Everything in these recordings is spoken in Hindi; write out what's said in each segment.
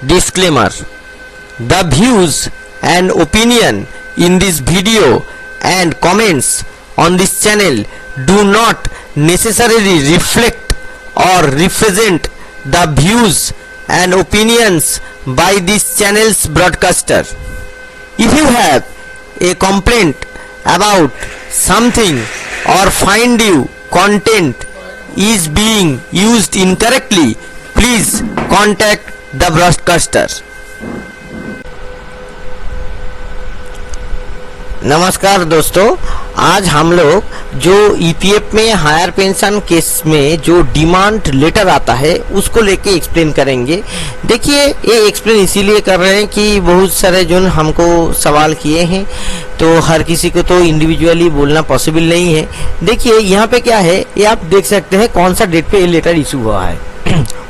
Disclaimer: the views and opinion in this video and comments on this channel do not necessarily reflect or represent the views and opinions by this channel's broadcaster. If you have a complaint about something or find you content is being used incorrectly, please contact the broadcaster. नमस्कार दोस्तों, आज हम लोग जो ईपीएफ में हायर पेंशन केस में जो डिमांड लेटर आता है उसको लेके एक्सप्लेन करेंगे। देखिए, ये एक्सप्लेन इसीलिए कर रहे हैं कि बहुत सारे जो हमको सवाल किए हैं तो हर किसी को तो इंडिविजुअली बोलना पॉसिबल नहीं है। देखिए यहाँ पे क्या है, ये आप देख सकते हैं कौन सा डेट पे ये लेटर इशू हुआ है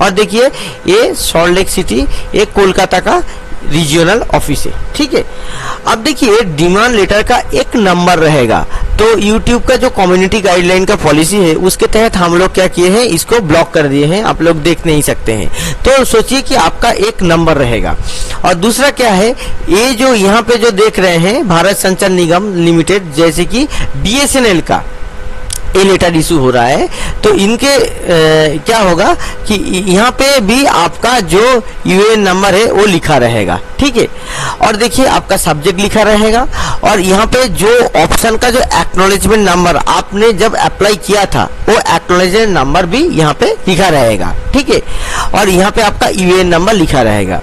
और देखिए ये सॉल्ट लेक सिटी, ये कोलकाता का रीजनल ऑफिस है। ठीक है, अब देखिए डिमांड लेटर का एक नंबर रहेगा। तो YouTube का जो कम्युनिटी गाइडलाइन का पॉलिसी है उसके तहत हम लोग क्या किए हैं, इसको ब्लॉक कर दिए हैं, आप लोग देख नहीं सकते हैं। तो सोचिए कि आपका एक नंबर रहेगा। और दूसरा क्या है, ये जो यहाँ पे जो देख रहे हैं भारत संचार निगम लिमिटेड, जैसे कि BSNL का ये लेटर इशू हो रहा है, तो इनके क्या होगा कि यहाँ पे भी आपका जो यूएएन नंबर है वो लिखा रहेगा। ठीक है, और देखिए आपका सब्जेक्ट लिखा रहेगा और यहाँ पे जो ऑप्शन का जो एक्नॉलेजमेंट नंबर आपने जब अप्लाई किया था वो एक्नॉलेजमेंट नंबर भी यहाँ पे लिखा रहेगा। ठीक है, और यहाँ पे आपका यूएएन नंबर लिखा रहेगा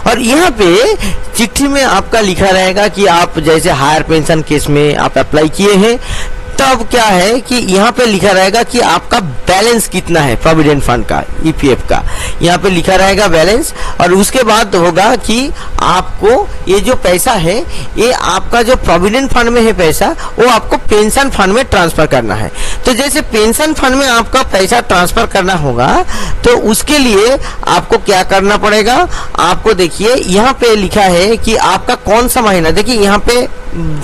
और यहाँ पे चिट्ठी में आपका लिखा रहेगा कि आप जैसे हायर पेंशन केस में आप अप्लाई किए हैं, तब क्या है कि यहाँ पे लिखा रहेगा कि आपका बैलेंस कितना है प्रोविडेंट फंड का, ईपीएफ का, यहाँ पे लिखा रहेगा बैलेंस। और उसके बाद होगा कि आपको ये जो पैसा है ये आपका जो प्रोविडेंट फंड में है पैसा, वो आपको पेंशन फंड में ट्रांसफर करना है। तो जैसे पेंशन फंड में आपका पैसा ट्रांसफर करना होगा तो उसके लिए आपको क्या करना पड़ेगा, आपको देखिए यहाँ पे लिखा है कि आपका कौन सा महीना, देखिए यहाँ पे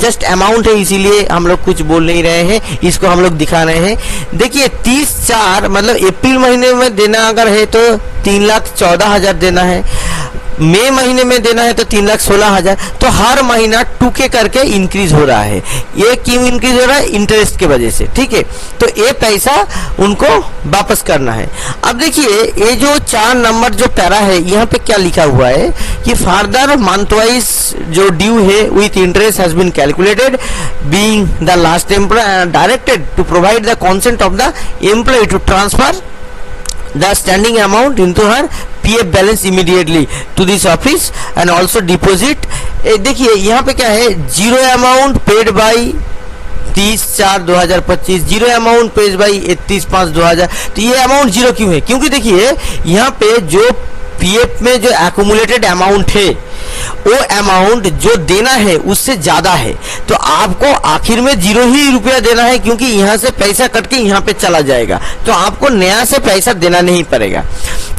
जस्ट अमाउंट है इसीलिए हम लोग कुछ बोल नहीं रहे हैं, इसको हम लोग दिखा रहे हैं। देखिए 30/4 मतलब अप्रैल महीने में देना अगर है तो 3,14,000 देना है, मई महीने में देना है तो 3,16,000। तो हर महीना 2K करके इंक्रीज हो रहा है। ये क्यों इंक्रीज हो रहा है, इंटरेस्ट के वजह से। ठीक है, तो ये पैसा उनको वापस करना है। अब देखिए ये जो 4 नंबर जो पैरा है यहाँ पे क्या लिखा हुआ है कि फर्दर मंथ वाइज जो ड्यू है with interest has been calculated being the last employ directed to provide the consent of the employ to transfer the standing amount into her PF balance immediately to this office and also deposit। देखिए यहाँ पे क्या है, zero amount paid by 30/4/2025, zero amount paid by 31/5/2000। तो ये अमाउंट जीरो क्यों है, क्योंकि देखिए यहाँ पे जो पीएफ में जो एक्यूमुलेटेड अमाउंट है वो अमाउंट जो देना है उससे ज्यादा है, तो आपको आखिर में जीरो ही रुपया देना है, क्योंकि यहाँ से पैसा कट के यहाँ पे चला जाएगा, तो आपको नया से पैसा देना नहीं पड़ेगा।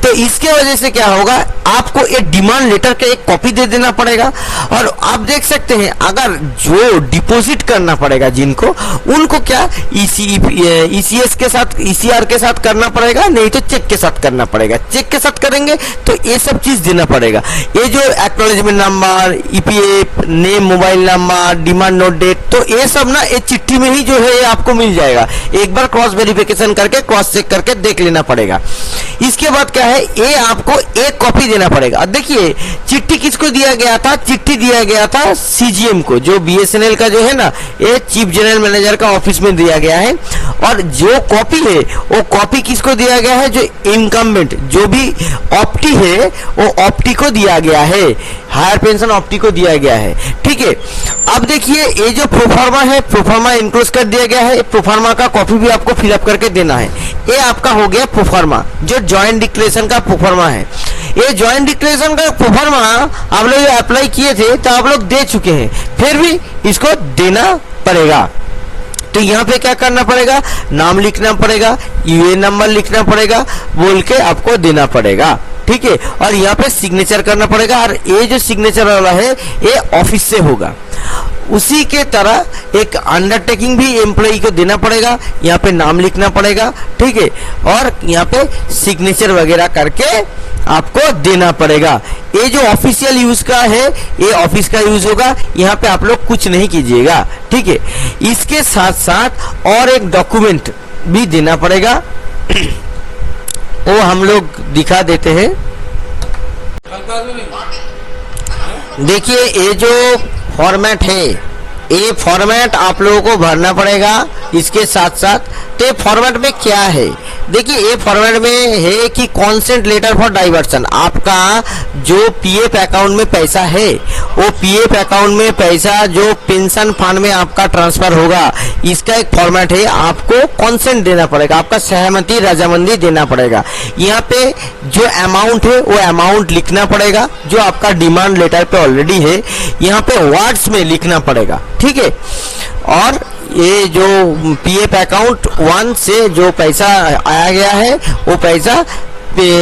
तो इसके वजह से क्या होगा, आपको एक डिमांड लेटर का एक कॉपी दे देना पड़ेगा। और आप देख सकते हैं अगर जो डिपॉजिट करना पड़ेगा जिनको, उनको क्या ECS के साथ, ECR के साथ करना पड़ेगा, नहीं तो चेक के साथ करना पड़ेगा। चेक के साथ करेंगे तो ये सब चीज देना पड़ेगा। ये जो acknowledgement number, EPF name, mobile number, demand note date, तो ये सब ना ये चिट्ठी में ही जो है ये आपको मिल जाएगा। एक बार क्रॉस वेरिफिकेशन करके क्रॉस चेक करके देख लेना पड़ेगा। इसके बाद क्या है, ये आपको एक कॉपी देना पड़ेगा। अब देखिए चिट्ठी किसको दिया गया था, चिट्ठी दिया गया था CGM को, जो BSNL का जो है ना, ये चीफ जनरल मैनेजर का ऑफिस में दिया गया है। और जो कॉपी है वो कॉपी किसको दिया गया है, जो इनकम्बेंट जो भी ऑप्टी है वो ऑप्टी को दिया गया है, हायर पेंशन ऑप्टी को दिया गया है। ठीक है, अब देखिए ये जो प्रोफार्मा है, प्रोफार्मा इनक्लोज कर दिया गया है, प्रोफार्मा का कॉपी भी आपको फिलअप करके देना है। ये आपका हो गया प्रोफार्मा, जो ज्वाइंट डिक्लेरेशन का प्रोफार्मा है। ये ज्वाइंट डिक्लेरेशन का प्रोफार्मा आप लोग अप्लाई किए थे तो आप लोग दे चुके हैं, फिर भी इसको देना पड़ेगा। तो यहाँ पे क्या करना पड़ेगा, नाम लिखना पड़ेगा, यूएएन नंबर लिखना पड़ेगा, बोल के आपको देना पड़ेगा। ठीक है, और यहाँ पे सिग्नेचर करना पड़ेगा। और ये जो सिग्नेचर वाला है ये ऑफिस से होगा। उसी के तरह एक अंडरटेकिंग भी एम्प्लॉय को देना पड़ेगा, यहाँ पे नाम लिखना पड़ेगा, ठीक है, और यहाँ पे सिग्नेचर वगैरह करके आपको देना पड़ेगा। ये जो ऑफिशियल यूज का है ये ऑफिस का यूज होगा, यहाँ पे आप लोग कुछ नहीं कीजिएगा, ठीक है। इसके साथ साथ और एक डॉक्यूमेंट भी देना पड़ेगा, वो हम लोग दिखा देते हैं। देखिए ये जो फॉर्मेट है, ये फॉर्मेट आप लोगों को भरना पड़ेगा। इसके साथ साथ तो ये फॉर्मेट में क्या है, देखिए ये फॉर्मेट में है कि कॉन्सेंट लेटर फॉर डाइवर्सन। आपका जो पीएफ अकाउंट में पैसा है, वो पीएफ अकाउंट में पैसा जो पेंशन फंड में आपका ट्रांसफर होगा, इसका एक फॉर्मेट है। आपको कॉन्सेंट देना पड़ेगा, आपका सहमति रजामंदी देना पड़ेगा। यहाँ पे जो अमाउंट है वो अमाउंट लिखना पड़ेगा, जो आपका डिमांड लेटर पे ऑलरेडी है, यहाँ पे वर्ड्स में लिखना पड़ेगा, ठीक है। और ये जो पीएफ अकाउंट 1 से जो पैसा आया गया है वो पैसा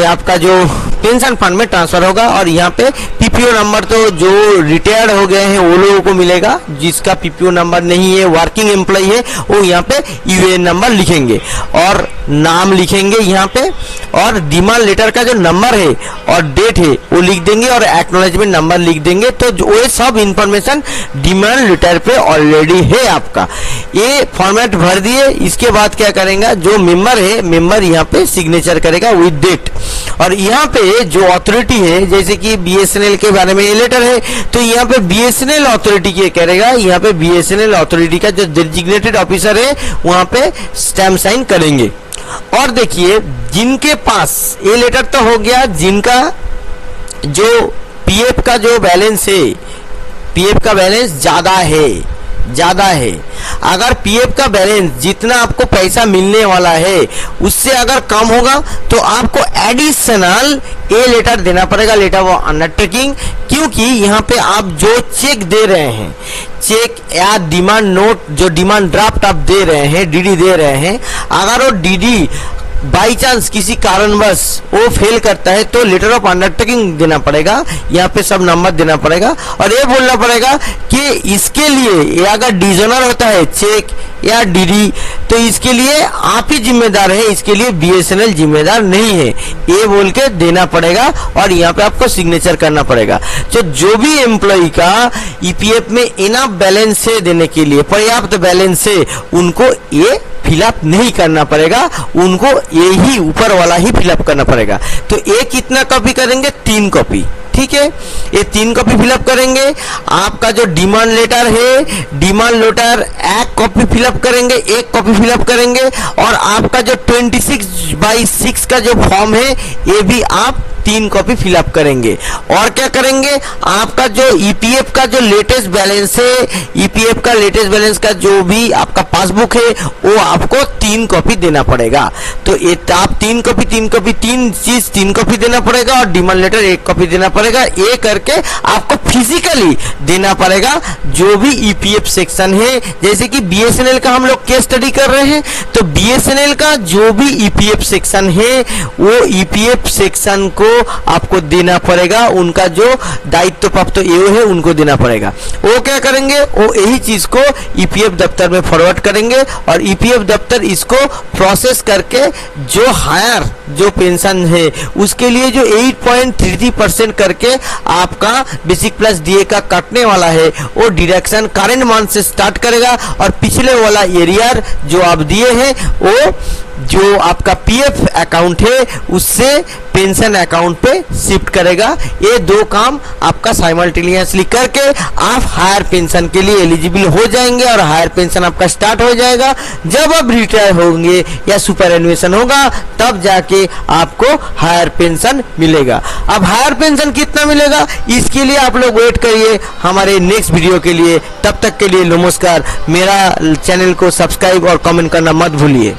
आपका जो पेंशन फंड में ट्रांसफर होगा। और यहाँ पे पीपीओ नंबर तो जो रिटायर्ड हो गए हैं वो लोगों को मिलेगा, जिसका पीपीओ नंबर नहीं है, वर्किंग एम्प्लॉय है, वो यहाँ पे यूएएन नंबर लिखेंगे और नाम लिखेंगे यहाँ पे, और डिमांड लेटर का जो नंबर है और डेट है वो लिख देंगे और एक्नॉलेजमेंट नंबर लिख देंगे। तो वो सब इंफॉर्मेशन डिमांड लेटर पे ऑलरेडी है आपका। ये फॉर्मेट भर दिए, इसके बाद क्या करेंगे, जो मेंबर है मेंबर यहाँ पे सिग्नेचर करेगा विद डेट। और यहाँ पे जो अथॉरिटी है, जैसे कि बीएसएनएल के बारे में ये लेटर है, तो यहाँ पे बीएसएनएल अथॉरिटी क्या करेगा, यहाँ पे बीएसएनएल अथॉरिटी का जो डेजिग्नेटेड ऑफिसर है वहां पे स्टैम्प साइन करेंगे। और देखिए जिनके पास ये लेटर तो हो गया, जिनका जो पीएफ का जो बैलेंस है, पीएफ का बैलेंस ज्यादा है, अगर पीएफ का बैलेंस जितना आपको पैसा मिलने वाला है उससे अगर कम होगा तो आपको एडिशनल ए लेटर देना पड़ेगा, लेटर ऑफ अंडरटेकिंग। क्योंकि यहाँ पे आप जो चेक दे रहे हैं, चेक या डिमांड नोट, जो डिमांड ड्राफ्ट आप दे रहे हैं, डीडी दे रहे हैं, अगर वो डीडी बाई चांस किसी कारणवश वो फेल करता है तो लेटर ऑफ अंडरटेकिंग देना पड़ेगा, यहाँ पे सब नंबर देना पड़ेगा। और ये बोलना पड़ेगा कि इसके लिए ये अगर डिजोनर होता है चेक या डीडी तो इसके लिए आप ही जिम्मेदार है, इसके लिए बीएसएनएल जिम्मेदार नहीं है, ये बोल के देना पड़ेगा। और यहाँ पे आपको सिग्नेचर करना पड़ेगा। तो जो भी एम्प्लॉय का ईपीएफ में इनफ बैलेंस है देने के लिए, पर्याप्त बैलेंस है, उनको ये फिलअप नहीं करना पड़ेगा, उनको यही ऊपर वाला ही फिलअप करना पड़ेगा। तो ये कितना कॉपी करेंगे, 3 कॉपी, ठीक है। ये 3 कॉपी फिलअप करेंगे। आपका जो डिमांड लेटर है, डिमांड लेटर 1 कॉपी फिलअप करेंगे, 1 कॉपी फिलअप करेंगे। और आपका जो 26/6 का जो फॉर्म है ये भी आप 3 कॉपी फिलअप करेंगे। और क्या करेंगे, आपका जो ईपीएफ का जो लेटेस्ट बैलेंस है, ईपीएफ का लेटेस्ट बैलेंस का जो भी आपका पासबुक है वो आपको 3 कॉपी देना पड़ेगा। तो ये आप 3 कॉपी 3 चीज 3 कॉपी देना पड़ेगा और डिमांड लेटर 1 कॉपी देना पड़ेगा। ये करके आपको फिजिकली देना पड़ेगा जो भी ईपीएफ सेक्शन है। जैसे कि बीएसएनएल का हम लोग केस स्टडी कर रहे हैं, तो बीएसएनएल का जो भी ईपीएफ सेक्शन है वो ईपीएफ सेक्शन को आपको देना पड़ेगा, उनका जो दायित्व प्राप्त एओ है उनको देना पड़ेगा। वो क्या करेंगे, वो यही चीज को ईपीएफ दफ्तर में फॉरवर्ड करेंगे और ईपीएफ दफ्तर इसको प्रोसेस करके जो हायर जो पेंशन है उसके लिए जो 8.33% करके आपका बेसिक प्लस डीए का कटने वाला है वो डिडक्शन करेंट मंथ से स्टार्ट करेगा। और पिछले वाला एरियर जो आप दिए हैं वो जो आपका पीएफ अकाउंट है उससे पेंशन अकाउंट पे शिफ्ट करेगा। ये 2 काम आपका साइमल्टेनियसली करके आप हायर पेंशन के लिए एलिजिबल हो जाएंगे और हायर पेंशन आपका स्टार्ट हो जाएगा। जब आप रिटायर होंगे या सुपर एनुएशन होगा तब जाके आपको हायर पेंशन मिलेगा। अब हायर पेंशन कितना मिलेगा इसके लिए आप लोग वेट करिए हमारे नेक्स्ट वीडियो के लिए। तब तक के लिए नमस्कार। मेरा चैनल को सब्सक्राइब और कमेंट करना मत भूलिए।